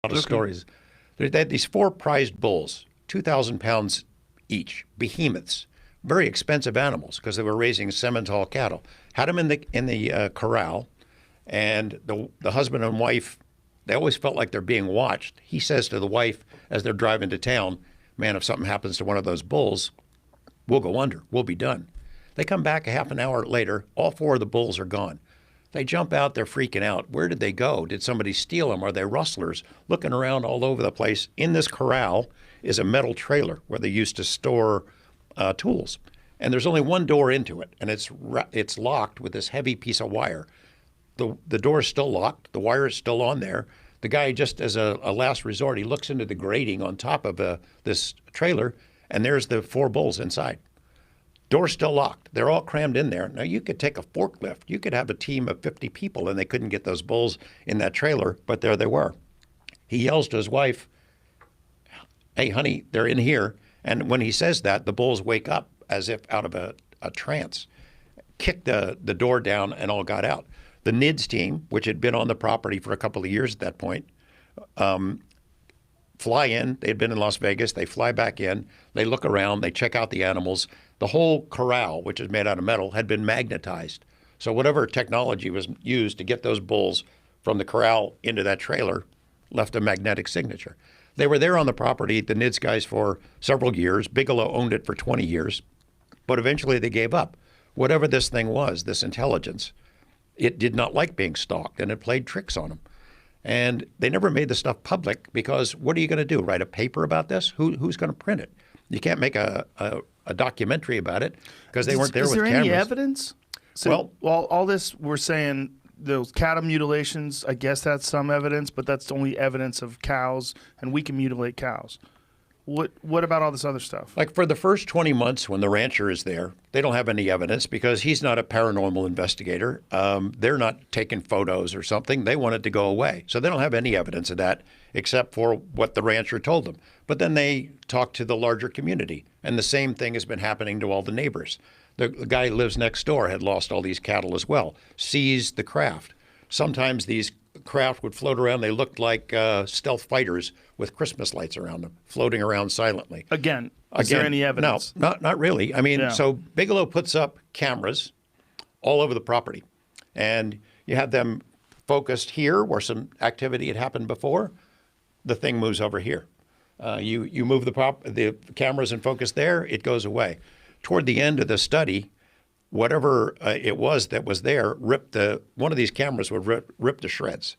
A lot of stories. They had these 4 prized bulls, 2,000 pounds each, behemoths, very expensive animals because they were raising Simmental cattle. Had them in the corral, and the husband and wife, they always felt like they're being watched. He says to the wife as they're driving to town, "Man, if something happens to one of those bulls, we'll go under. We'll be done." They come back a half an hour later. All 4 of the bulls are gone. They jump out. They're freaking out. Where did they go? Did somebody steal them? Are they rustlers? Looking around all over the place. In this corral is a metal trailer where they used to store tools. And there's only one door into it, and it's locked with this heavy piece of wire. The door is still locked. The wire is still on there. The guy, just as a last resort, he looks into the grating on top of this trailer, and there's the 4 bulls inside. Door's still locked. They're all crammed in there. Now, you could take a forklift. You could have a team of 50 people, and they couldn't get those bulls in that trailer, but there they were. He yells to his wife, "Hey, honey, they're in here." And when he says that, the bulls wake up as if out of a trance, kicked the door down, and all got out. The NIDS team, which had been on the property for a couple of years at that point, fly in. They'd been in Las Vegas. They fly back in. They look around. They check out the animals. The whole corral, which is made out of metal, had been magnetized. So whatever technology was used to get those bulls from the corral into that trailer left a magnetic signature. They were there on the property, the NIDS guys, for several years. Bigelow owned it for 20 years. But eventually they gave up. Whatever this thing was, this intelligence, it did not like being stalked, and it played tricks on them. And they never made the stuff public because what are you going to do? Write a paper about this? Who's going to print it? You can't make a documentary about it because they weren't there with cameras. Is there any evidence? So, well, all this we're saying, those cattle mutilations, I guess that's some evidence, but that's only evidence of cows, and we can mutilate cows. What about all this other stuff? Like for the first 20 months when the rancher is there, they don't have any evidence because he's not a paranormal investigator. They're not taking photos or something. They want it to go away. So they don't have any evidence of that except for what the rancher told them. But then they talk to the larger community, and the same thing has been happening to all the neighbors. The guy who lives next door had lost all these cattle as well, seized the craft. Sometimes these craft would float around. They looked like stealth fighters with Christmas lights around them, floating around silently. Again, is there any evidence? No, not really. I mean, So Bigelow puts up cameras all over the property, and you have them focused here where some activity had happened before. The thing moves over here. You move the cameras and focus there, it goes away. Toward the end of the study, whatever it was that was there, one of these cameras would rip to shreds.